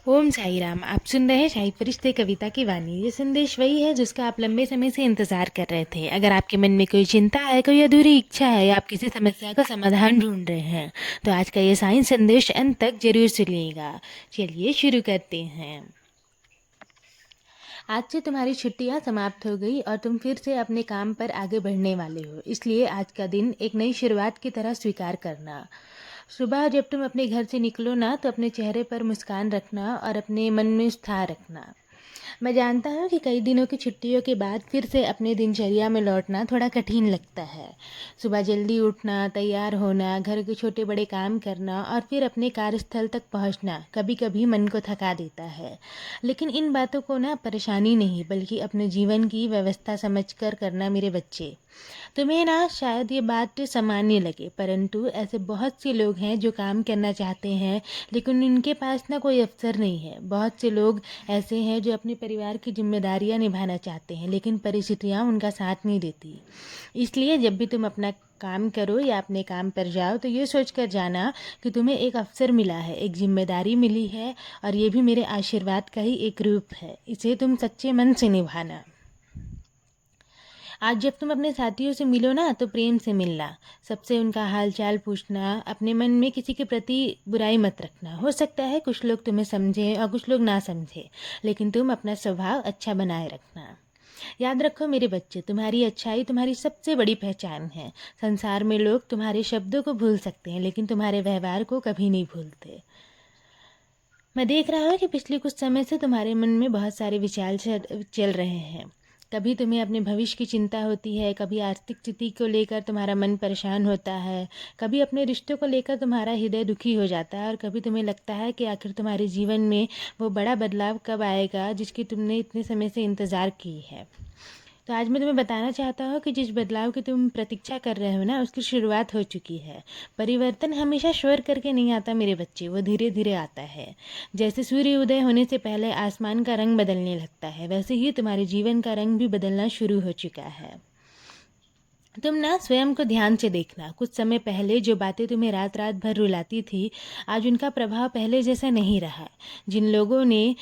ओम साई राम। आप सुन रहे हैं शाही फरिश्ते कविता की वाणी। ये संदेश वही है जिसका आप लंबे समय से इंतजार कर रहे थे। अगर आपके मन में कोई चिंता है, कोई अधूरी इच्छा है या आप किसी समस्या का समाधान ढूंढ रहे हैं, तो आज का ये साई संदेश अंत तक जरूर सुनिएगा। चलिए शुरू करते हैं। आज से तुम्हारी छुट्टियां समाप्त हो गई और तुम फिर से अपने काम पर आगे बढ़ने वाले हो। इसलिए आज का दिन एक नई शुरुआत की तरह स्वीकार करना। सुबह जब तुम अपने घर से निकलो ना, तो अपने चेहरे पर मुस्कान रखना और अपने मन में उत्साह रखना। मैं जानता हूँ कि कई दिनों की छुट्टियों के बाद फिर से अपने दिनचर्या में लौटना थोड़ा कठिन लगता है। सुबह जल्दी उठना, तैयार होना, घर के छोटे बड़े काम करना और फिर अपने कार्यस्थल तक पहुँचना कभी कभी मन को थका देता है। लेकिन इन बातों को ना परेशानी नहीं, बल्कि अपने जीवन की व्यवस्था समझकर करना मेरे बच्चे। तुम्हें ना शायद ये बात सामान्य लगे, परंतु ऐसे बहुत से लोग हैं जो काम करना चाहते हैं लेकिन उनके पास ना कोई अवसर नहीं है। बहुत से लोग ऐसे हैं जो अपने परिवार की जिम्मेदारियां निभाना चाहते हैं लेकिन परिस्थितियां उनका साथ नहीं देती। इसलिए जब भी तुम अपना काम करो या अपने काम पर जाओ, तो ये सोच कर जाना कि तुम्हें एक अवसर मिला है, एक जिम्मेदारी मिली है और ये भी मेरे आशीर्वाद का ही एक रूप है। इसे तुम सच्चे मन से निभाना। आज जब तुम अपने साथियों से मिलो ना, तो प्रेम से मिलना, सबसे उनका हाल चाल पूछना। अपने मन में किसी के प्रति बुराई मत रखना। हो सकता है कुछ लोग तुम्हें समझें और कुछ लोग ना समझें, लेकिन तुम अपना स्वभाव अच्छा बनाए रखना। याद रखो मेरे बच्चे, तुम्हारी अच्छाई तुम्हारी सबसे बड़ी पहचान है। संसार में लोग तुम्हारे शब्दों को भूल सकते हैं लेकिन तुम्हारे व्यवहार को कभी नहीं भूलते। मैं देख रहा हूँ कि पिछले कुछ समय से तुम्हारे मन में बहुत सारे विचार चल रहे हैं। कभी तुम्हें अपने भविष्य की चिंता होती है, कभी आर्थिक स्थिति को लेकर तुम्हारा मन परेशान होता है, कभी अपने रिश्तों को लेकर तुम्हारा हृदय दुखी हो जाता है और कभी तुम्हें लगता है कि आखिर तुम्हारे जीवन में वो बड़ा बदलाव कब आएगा जिसकी तुमने इतने समय से इंतज़ार की है। तो आज मैं तुम्हें बताना चाहता हूँ कि जिस बदलाव की तुम प्रतीक्षा कर रहे हो ना, उसकी शुरुआत हो चुकी है। परिवर्तन हमेशा शोर करके नहीं आता मेरे बच्चे, वो धीरे धीरे आता है। जैसे सूर्य उदय होने से पहले आसमान का रंग बदलने लगता है, वैसे ही तुम्हारे जीवन का रंग भी बदलना शुरू हो चुका है। तुम ना स्वयं को ध्यान से देखना। कुछ समय पहले जो बातें तुम्हें रात रात भर रुलाती थी, आज उनका प्रभाव पहले जैसा नहीं रहा। जिन लोगों ने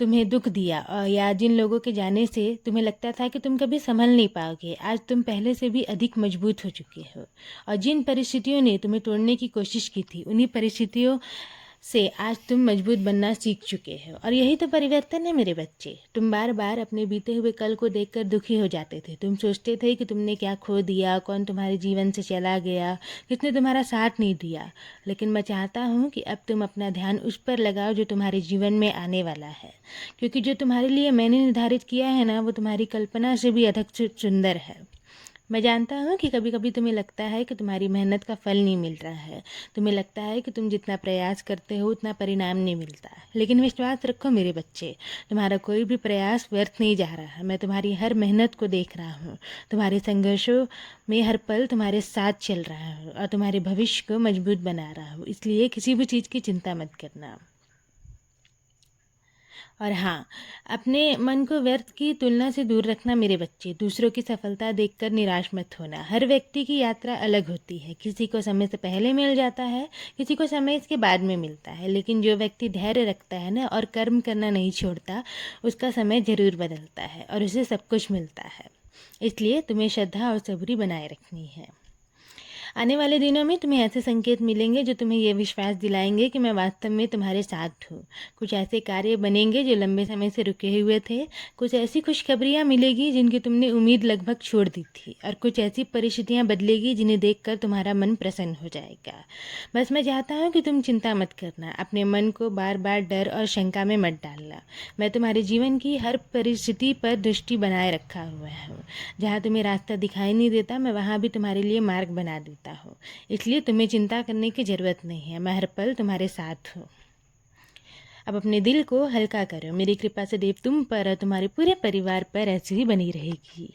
तुम्हें दुख दिया या जिन लोगों के जाने से तुम्हें लगता था कि तुम कभी संभल नहीं पाओगे, आज तुम पहले से भी अधिक मजबूत हो चुके हो। और जिन परिस्थितियों ने तुम्हें तोड़ने की कोशिश की थी, उन्हीं परिस्थितियों से आज तुम मजबूत बनना सीख चुके हो। और यही तो परिवर्तन है मेरे बच्चे। तुम बार बार अपने बीते हुए कल को देखकर दुखी हो जाते थे। तुम सोचते थे कि तुमने क्या खो दिया, कौन तुम्हारे जीवन से चला गया, किसने तुम्हारा साथ नहीं दिया। लेकिन मैं चाहता हूँ कि अब तुम अपना ध्यान उस पर लगाओ जो तुम्हारे जीवन में आने वाला है, क्योंकि जो तुम्हारे लिए मैंने निर्धारित किया है ना, वो तुम्हारी कल्पना से भी अधिक सुंदर है। मैं जानता हूँ कि कभी कभी तुम्हें लगता है कि तुम्हारी मेहनत का फल नहीं मिल रहा है। तुम्हें लगता है कि तुम जितना प्रयास करते हो उतना परिणाम नहीं मिलता, लेकिन विश्वास रखो मेरे बच्चे, तुम्हारा कोई भी प्रयास व्यर्थ नहीं जा रहा है। मैं तुम्हारी हर मेहनत को देख रहा हूँ, तुम्हारे संघर्षों में हर पल तुम्हारे साथ चल रहा हूँ और तुम्हारे भविष्य को मजबूत बना रहा हूँ। इसलिए किसी भी चीज़ की चिंता मत करना। और हाँ, अपने मन को व्यर्थ की तुलना से दूर रखना मेरे बच्चे। दूसरों की सफलता देखकर निराश मत होना। हर व्यक्ति की यात्रा अलग होती है। किसी को समय से पहले मिल जाता है, किसी को समय के बाद में मिलता है, लेकिन जो व्यक्ति धैर्य रखता है ना और कर्म करना नहीं छोड़ता, उसका समय जरूर बदलता है और उसे सब कुछ मिलता है। इसलिए तुम्हें श्रद्धा और सबूरी बनाए रखनी है। आने वाले दिनों में तुम्हें ऐसे संकेत मिलेंगे जो तुम्हें ये विश्वास दिलाएंगे कि मैं वास्तव में तुम्हारे साथ हूँ। कुछ ऐसे कार्य बनेंगे जो लंबे समय से रुके हुए थे, कुछ ऐसी खुशखबरियाँ मिलेगी जिनकी तुमने उम्मीद लगभग छोड़ दी थी, और कुछ ऐसी परिस्थितियाँ बदलेगी जिन्हें देखकर तुम्हारा मन प्रसन्न हो जाएगा। बस मैं चाहता हूँ कि तुम चिंता मत करना, अपने मन को बार बार डर और शंका में मत डालना। मैं तुम्हारे जीवन की हर परिस्थिति पर दृष्टि बनाए रखा हुआ हूँ। जहाँ तुम्हें रास्ता दिखाई नहीं देता, मैं वहाँ भी तुम्हारे लिए मार्ग बना देता हूँ। इसलिए तुम्हें चिंता करने की ज़रूरत नहीं है, मैं हर पल तुम्हारे साथ हूँ। अब अपने दिल को हल्का करो। मेरी कृपा सदैव तुम पर और तुम्हारे पूरे परिवार पर ऐसी ही बनी रहेगी।